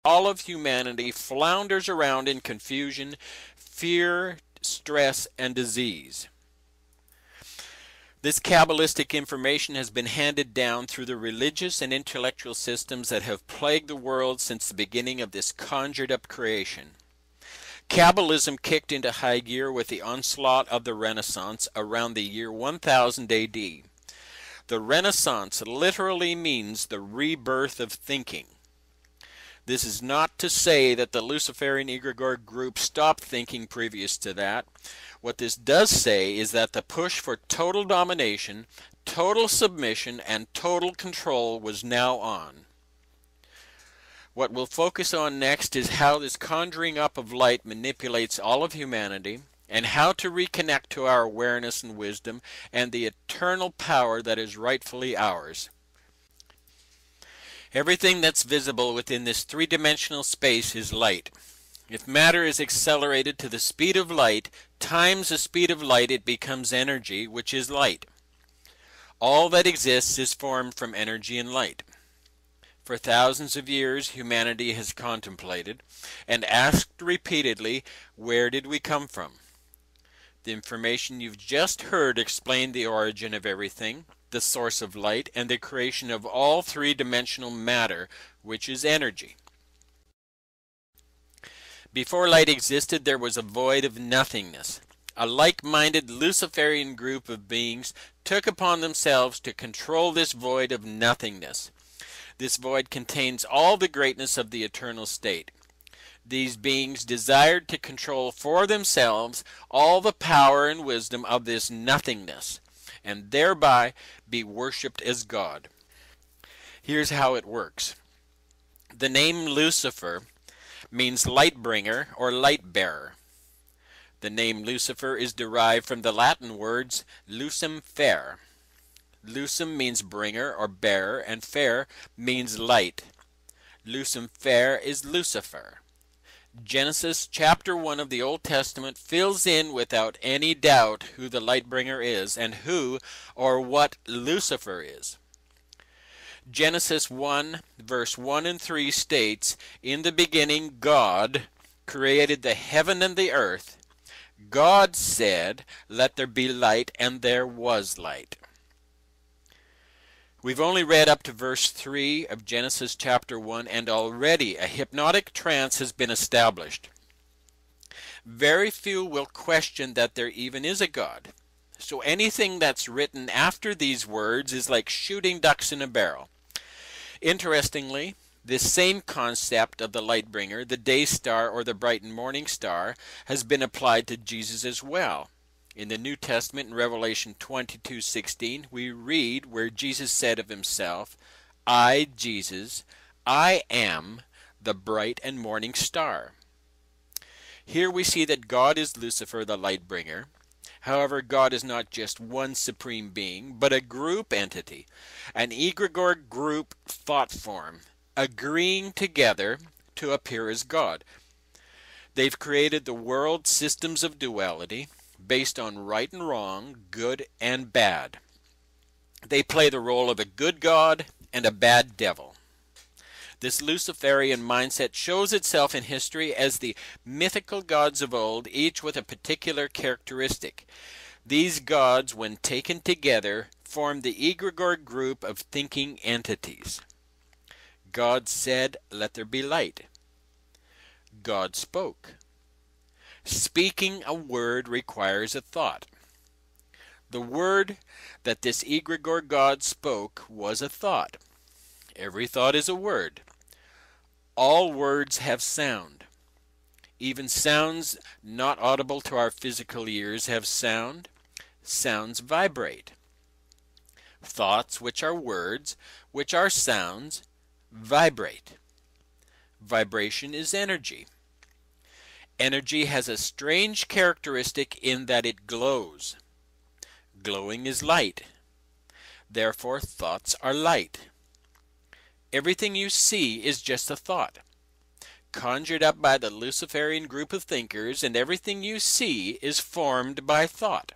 all of humanity flounders around in confusion, fear, stress, and disease. This Kabbalistic information has been handed down through the religious and intellectual systems that have plagued the world since the beginning of this conjured-up creation. Kabbalism kicked into high gear with the onslaught of the Renaissance around the year 1000 AD. The Renaissance literally means the rebirth of thinking. This is not to say that the Luciferian egregore group stopped thinking previous to that. What this does say is that the push for total domination, total submission, and total control was now on. What we'll focus on next is how this conjuring up of light manipulates all of humanity, and how to reconnect to our awareness and wisdom and the eternal power that is rightfully ours. Everything that's visible within this three-dimensional space is light. If matter is accelerated to the speed of light times the speed of light, it becomes energy, which is light. All that exists is formed from energy and light. For thousands of years, humanity has contemplated and asked repeatedly, where did we come from? The information you've just heard explained the origin of everything, the source of light, and the creation of all three-dimensional matter, which is energy. Before light existed, there was a void of nothingness. A like-minded Luciferian group of beings took upon themselves to control this void of nothingness. This void contains all the greatness of the eternal state. These beings desired to control for themselves all the power and wisdom of this nothingness, and thereby be worshipped as God. Here's how it works. The name Lucifer means light bringer or light bearer. The name Lucifer is derived from the Latin words lucem fer. Lucem means bringer or bearer, and fer means light. Lucem fer is Lucifer. Genesis chapter 1 of the Old Testament fills in without any doubt who the light bringer is and who or what Lucifer is. Genesis 1 verse 1 and 3 states, "In the beginning God created the heaven and the earth. God said, 'Let there be light,' and there was light." We've only read up to verse 3 of Genesis chapter 1, and already a hypnotic trance has been established. Very few will question that there even is a God. So anything that's written after these words is like shooting ducks in a barrel. Interestingly, this same concept of the light bringer, the day star or the bright and morning star, has been applied to Jesus as well. In the New Testament, in Revelation 22:16, we read where Jesus said of himself, "I, Jesus, I am the bright and morning star." Here we see that God is Lucifer, the light bringer. However, God is not just one supreme being, but a group entity, an egregore group thought form, agreeing together to appear as God. They've created the world systems of duality, based on right and wrong, good and bad. They play the role of a good God and a bad devil. This Luciferian mindset shows itself in history as the mythical gods of old, each with a particular characteristic. These gods, when taken together, form the egregore group of thinking entities. God said, "Let there be light." God spoke. Speaking a word requires a thought. The word that this egregore God spoke was a thought. Every thought is a word. All words have sound. Even sounds not audible to our physical ears have sound. Sounds vibrate. Thoughts, which are words, which are sounds, vibrate. Vibration is energy. Energy has a strange characteristic in that it glows. Glowing is light. Therefore, thoughts are light. Everything you see is just a thought, conjured up by the Luciferian group of thinkers, and everything you see is formed by thought.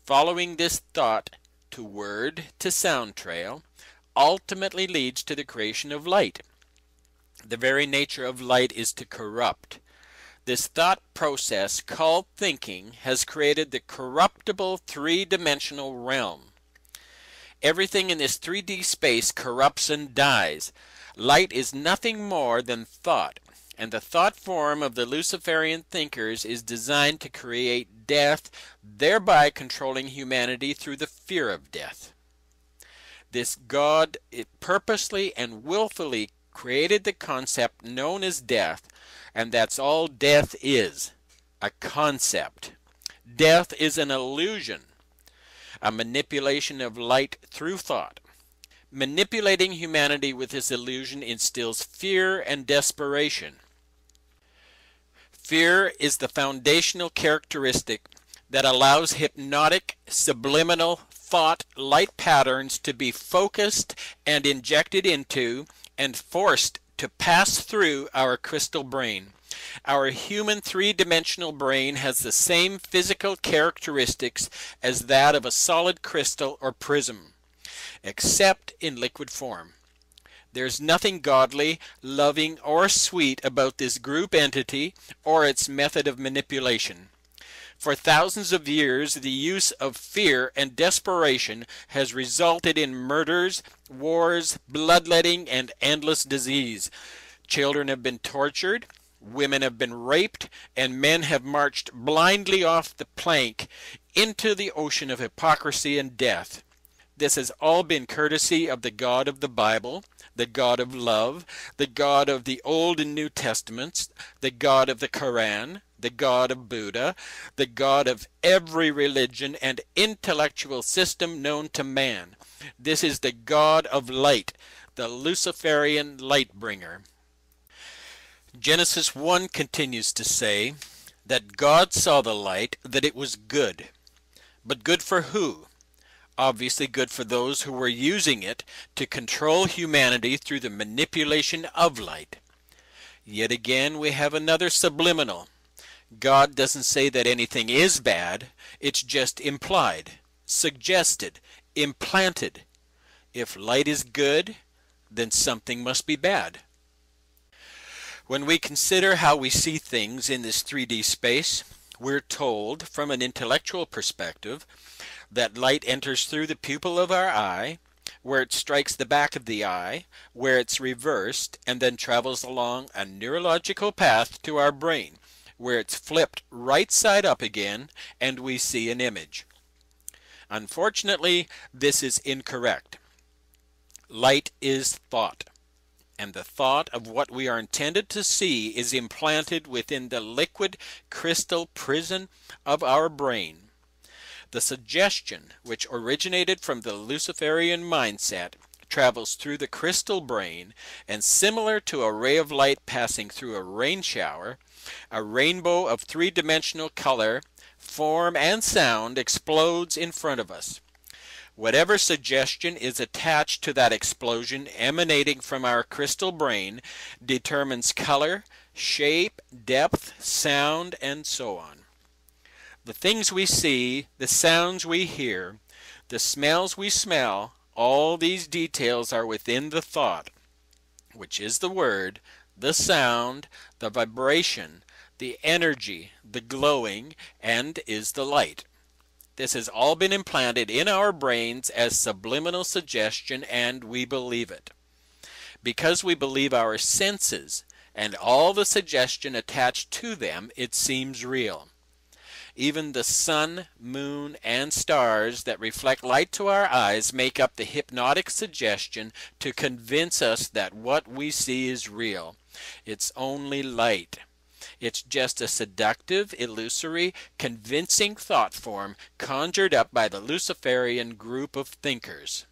Following this thought to word to sound trail ultimately leads to the creation of light. The very nature of light is to corrupt. This thought process called thinking has created the corruptible three-dimensional realm. Everything in this 3D space corrupts and dies. Light is nothing more than thought, and the thought form of the Luciferian thinkers is designed to create death, thereby controlling humanity through the fear of death. This God purposely and willfully created the concept known as death, and that's all death is, a concept. Death is an illusion, a manipulation of light through thought. Manipulating humanity with this illusion instills fear and desperation. Fear is the foundational characteristic that allows hypnotic, subliminal thought light patterns to be focused and injected into and forced to pass through our crystal brain. Our human three-dimensional brain has the same physical characteristics as that of a solid crystal or prism, except in liquid form. There's nothing godly, loving, or sweet about this group entity or its method of manipulation. For thousands of years, the use of fear and desperation has resulted in murders, wars, bloodletting, and endless disease. Children have been tortured, women have been raped, and men have marched blindly off the plank into the ocean of hypocrisy and death. This has all been courtesy of the God of the Bible, the God of love, the God of the Old and New Testaments, the God of the Quran, the God of Buddha, the God of every religion and intellectual system known to man. This is the God of light, the Luciferian light bringer. Genesis 1 continues to say that God saw the light, that it was good. But good for who? Obviously good for those who were using it to control humanity through the manipulation of light. Yet again we have another subliminal. God doesn't say that anything is bad, it's just implied, suggested, implanted. If light is good, then something must be bad. When we consider how we see things in this 3D space, we're told, from an intellectual perspective, that light enters through the pupil of our eye, where it strikes the back of the eye, where it's reversed, and then travels along a neurological path to our brain, where it's flipped right side up again, and we see an image. Unfortunately, this is incorrect. Light is thought, and the thought of what we are intended to see is implanted within the liquid crystal prison of our brain. The suggestion, which originated from the Luciferian mindset, travels through the crystal brain, and similar to a ray of light passing through a rain shower, a rainbow of three-dimensional color, form, and sound explodes in front of us. Whatever suggestion is attached to that explosion emanating from our crystal brain determines color, shape, depth, sound, and so on. The things we see, the sounds we hear, the smells we smell, all these details are within the thought, which is the word, the sound, the vibration, the energy, the glowing, and is the light. This has all been implanted in our brains as subliminal suggestion, and we believe it. Because we believe our senses and all the suggestion attached to them, it seems real. Even the sun, moon, and stars that reflect light to our eyes make up the hypnotic suggestion to convince us that what we see is real. It's only light. It's just a seductive, illusory, convincing thought form conjured up by the Luciferian group of thinkers.